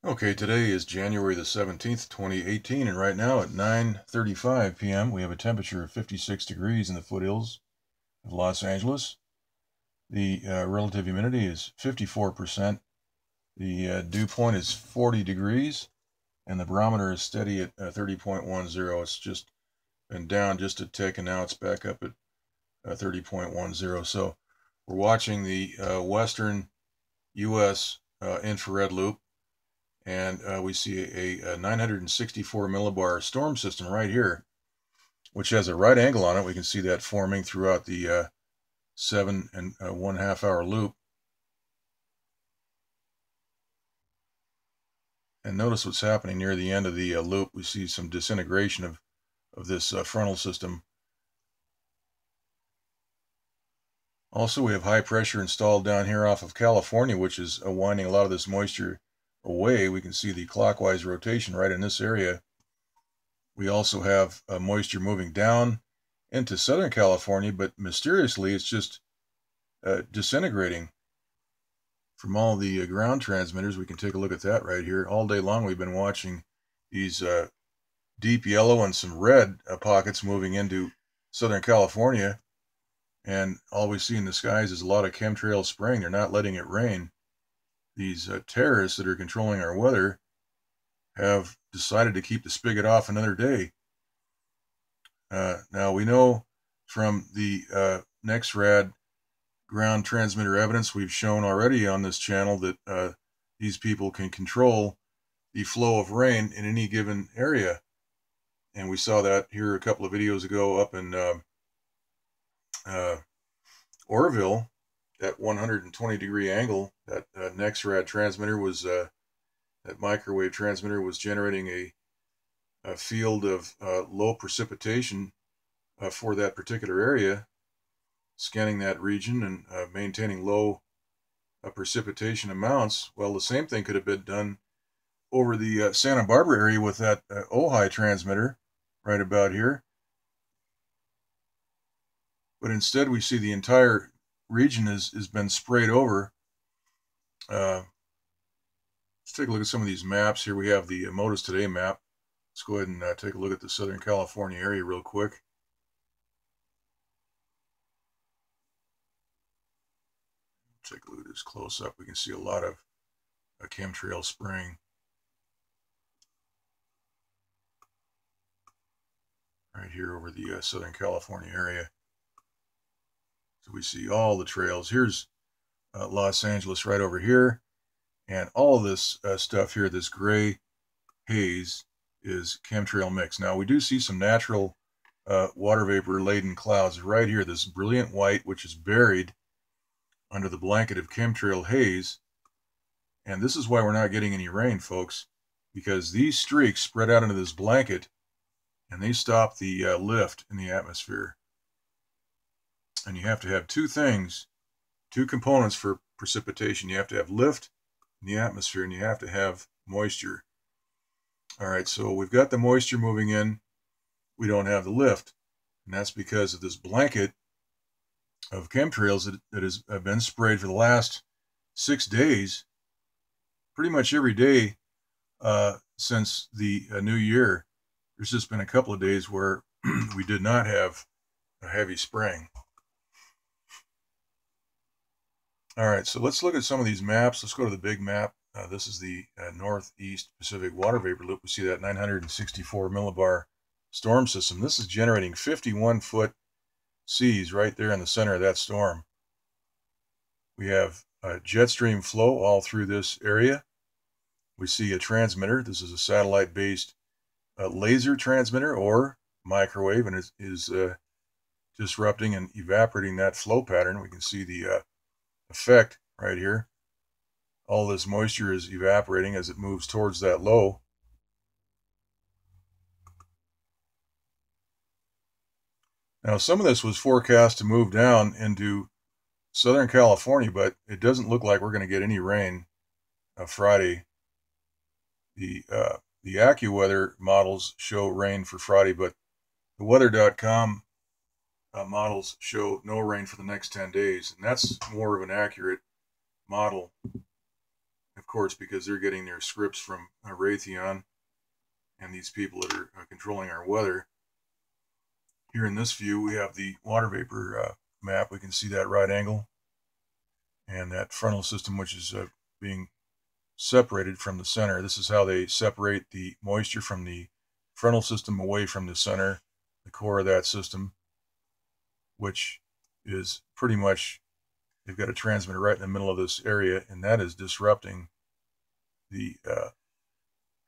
Okay, today is January the 17th, 2018, and right now at 9:35 p.m. we have a temperature of 56 degrees in the foothills of Los Angeles. The relative humidity is 54%. The dew point is 40 degrees, and the barometer is steady at 30.10. It's just been down just a tick, and now it's back up at 30.10. So we're watching the western U.S. Infrared loop. And we see a 964 millibar storm system right here, which has a right angle on it. We can see that forming throughout the 7.5 hour loop. And notice what's happening near the end of the loop. We see some disintegration of this frontal system. Also, we have high pressure installed down here off of California, which is winding a lot of this moisture away. We can see the clockwise rotation right in this area. We also have moisture moving down into Southern California, but mysteriously it's just disintegrating from all the ground transmitters. We can take a look at that right here. All day long we've been watching these deep yellow and some red pockets moving into Southern California, and all we see in the skies is a lot of chemtrail spraying. They're not letting it rain. These terrorists that are controlling our weather have decided to keep the spigot off another day. Now we know from the NEXRAD ground transmitter evidence we've shown already on this channel that these people can control the flow of rain in any given area. And we saw that here a couple of videos ago up in Oroville, that 120 degree angle. That NEXRAD transmitter was, that microwave transmitter was generating a field of low precipitation for that particular area, scanning that region and maintaining low precipitation amounts. Well, the same thing could have been done over the Santa Barbara area with that Ojai transmitter right about here. But instead we see the entire region has been sprayed over. Let's take a look at some of these maps here. We have the MODIS Today map. Let's go ahead and take a look at the Southern California area real quick. Take a look at this close up. We can see a lot of chemtrail spraying right here over the Southern California area. So we see all the trails. Here's Los Angeles right over here. And all this stuff here, this gray haze, is chemtrail mix. Now, we do see some natural water vapor-laden clouds right here. This brilliant white, which is buried under the blanket of chemtrail haze. And this is why we're not getting any rain, folks, because these streaks spread out into this blanket, and they stop the lift in the atmosphere. And you have to have two things, two components for precipitation. You have to have lift in the atmosphere, and you have to have moisture. All right, so we've got the moisture moving in. We don't have the lift, and that's because of this blanket of chemtrails that has been sprayed for the last 6 days, pretty much every day since the new year. There's just been a couple of days where we did not have a heavy spraying. All right, so let's look at some of these maps. Let's go to the big map. This is the Northeast Pacific Water Vapor Loop. We see that 964 millibar storm system. This is generating 51-foot seas right there in the center of that storm. We have jet stream flow all through this area. We see a transmitter. This is a satellite-based laser transmitter or microwave, and it is disrupting and evaporating that flow pattern. We can see the effect right here. All this moisture is evaporating as it moves towards that low. Now, some of this was forecast to move down into Southern California, but it doesn't look like we're going to get any rain Friday. The AccuWeather models show rain for Friday, but the weather.com models show no rain for the next 10 days, and that's more of an accurate model. Of course, because they're getting their scripts from Raytheon and these people that are controlling our weather. Here in this view, we have the water vapor map. We can see that right angle and that frontal system, which is being separated from the center. This is how they separate the moisture from the frontal system away from the center, the core of that system, which is pretty much, they've got a transmitter right in the middle of this area, and that is disrupting the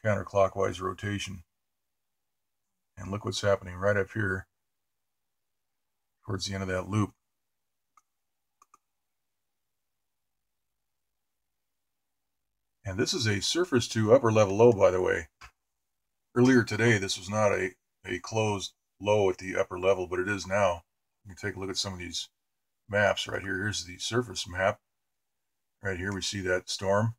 counterclockwise rotation. And look what's happening right up here towards the end of that loop. And this is a surface to upper level low, by the way. Earlier today, this was not a closed low at the upper level, but it is now. You can take a look at some of these maps right here. Here's the surface map. Right here, we see that storm.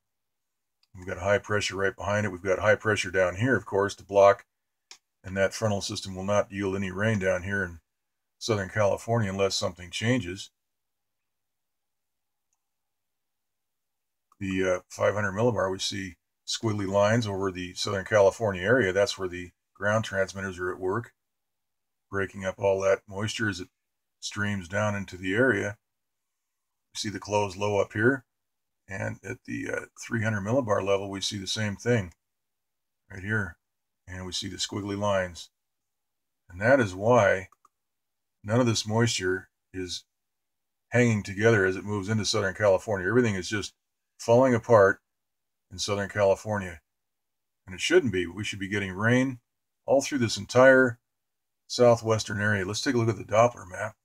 We've got high pressure right behind it. We've got high pressure down here, of course, to block, and that frontal system will not yield any rain down here in Southern California unless something changes. The 500 millibar, we see squiggly lines over the Southern California area. That's where the ground transmitters are at work, breaking up all that moisture as it streams down into the area. You see the closed low up here, and at the 300 millibar level, we see the same thing right here, and we see the squiggly lines. And that is why none of this moisture is hanging together as it moves into Southern California. Everything is just falling apart in Southern California, and it shouldn't be. We should be getting rain all through this entire southwestern area. Let's take a look at the Doppler map,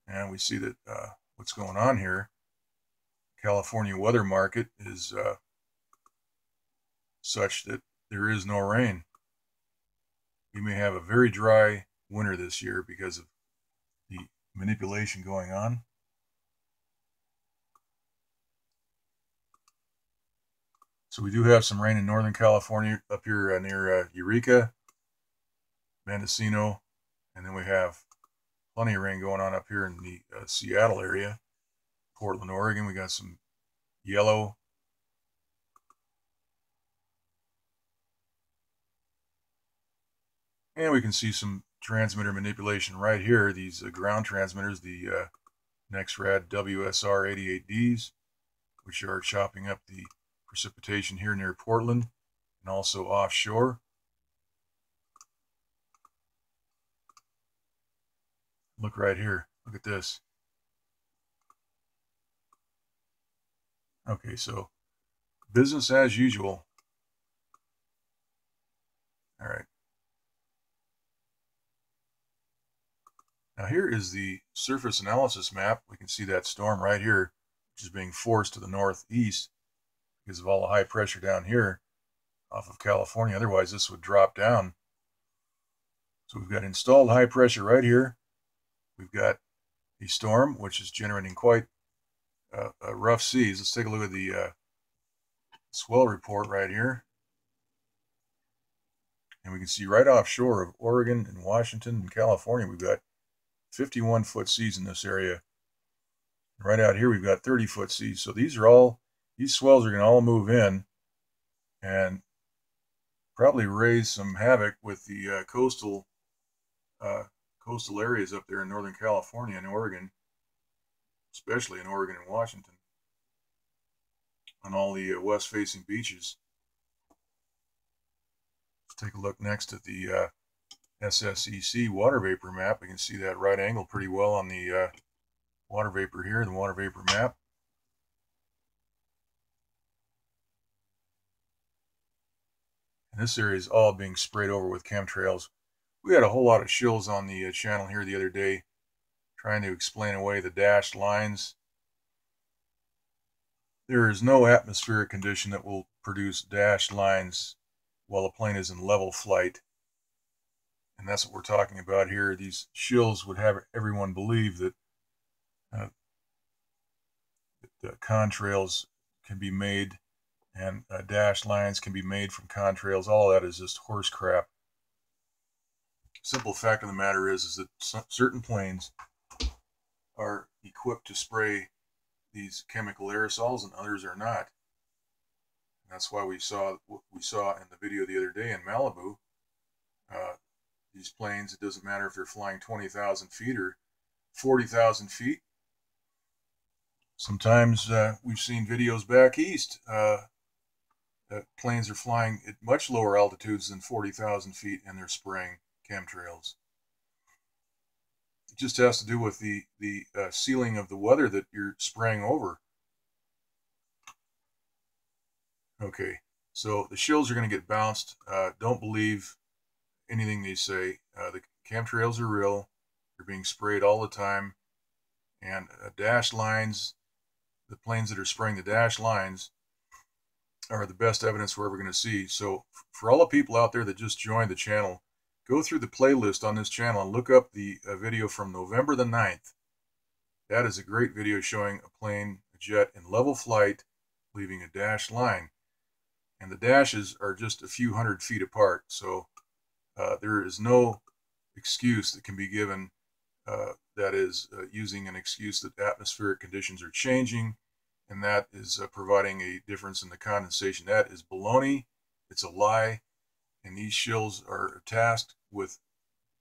and we see that what's going on here. California weather market is such that there is no rain. We may have a very dry winter this year because of the manipulation going on. So we do have some rain in Northern California up here near Eureka, Mendocino, and then we have plenty of rain going on up here in the Seattle area. Portland, Oregon, we got some yellow. And we can see some transmitter manipulation right here. These ground transmitters, the NexRad WSR 88Ds, which are chopping up the precipitation here near Portland and also offshore. Look right here. Look at this. Okay, so business as usual. All right. Now here is the surface analysis map. We can see that storm right here, which is being forced to the northeast because of all the high pressure down here off of California. Otherwise, this would drop down. So we've got installed high pressure right here. We've got a storm, which is generating quite rough seas. Let's take a look at the swell report right here. And we can see right offshore of Oregon and Washington and California, we've got 51-foot seas in this area. Right out here, we've got 30-foot seas. So these swells are going to all move in and probably raise some havoc with the coastal areas up there in Northern California and Oregon, especially in Oregon and Washington, on all the west-facing beaches. Let's take a look next at the SSEC water vapor map. We can see that right angle pretty well on the water vapor here, the water vapor map. And this area is all being sprayed over with chemtrails. We had a whole lot of shills on the channel here the other day trying to explain away the dashed lines. There is no atmospheric condition that will produce dashed lines while a plane is in level flight. And that's what we're talking about here. These shills would have everyone believe that the contrails can be made and dashed lines can be made from contrails. All that is just horse crap. Simple fact of the matter is that certain planes are equipped to spray these chemical aerosols and others are not. That's why we saw what we saw in the video the other day in Malibu. These planes, it doesn't matter if they're flying 20,000 feet or 40,000 feet. Sometimes we've seen videos back east that planes are flying at much lower altitudes than 40,000 feet and they're spraying chemtrails. It just has to do with the sealing of the weather that you're spraying over. Okay, so the shills are going to get bounced. Don't believe anything they say. The chemtrails are real. They're being sprayed all the time. And dashed lines, the planes that are spraying the dashed lines are the best evidence we're ever going to see. So for all the people out there that just joined the channel, go through the playlist on this channel and look up the video from November the 9th. That is a great video showing a plane, a jet in level flight, leaving a dashed line. And the dashes are just a few hundred feet apart. So there is no excuse that can be given that is using an excuse that atmospheric conditions are changing, and that is providing a difference in the condensation. That is baloney. It's a lie. And these shills are tasked with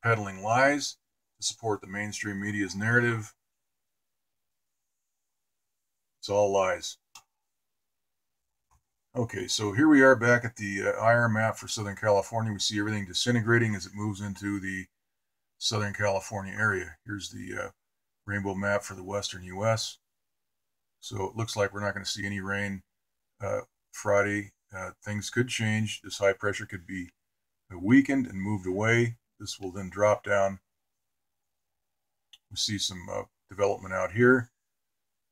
peddling lies to support the mainstream media's narrative. It's all lies. Okay, so here we are back at the IR map for Southern California. We see everything disintegrating as it moves into the Southern California area. Here's the rainbow map for the western U.S. So it looks like we're not going to see any rain Friday. Things could change. This high pressure could be weakened and moved away. This will then drop down. We see some development out here.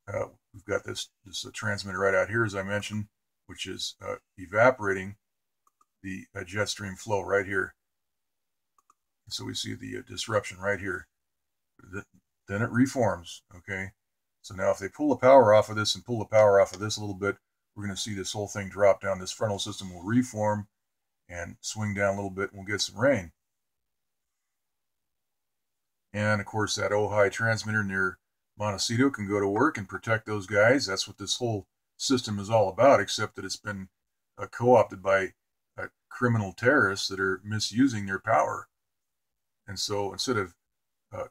We've got this transmitter right out here, as I mentioned, which is evaporating the jet stream flow right here. So we see the disruption right here. Then it reforms, okay? So now if they pull the power off of this and pull the power off of this a little bit, we're going to see this whole thing drop down. This frontal system will reform and swing down a little bit, and we'll get some rain. And, of course, that Ojai transmitter near Montecito can go to work and protect those guys. That's what this whole system is all about, except that it's been co-opted by criminal terrorists that are misusing their power. And so instead of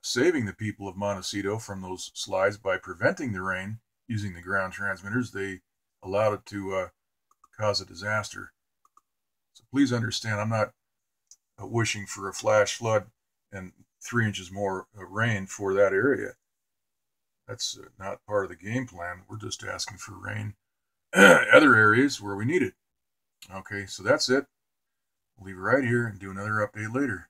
saving the people of Montecito from those slides by preventing the rain using the ground transmitters, they allowed it to cause a disaster. So please understand, I'm not wishing for a flash flood and 3 inches more rain for that area. That's not part of the game plan. We're just asking for rain other areas where we need it. Okay, so that's it. We'll leave it right here and do another update later.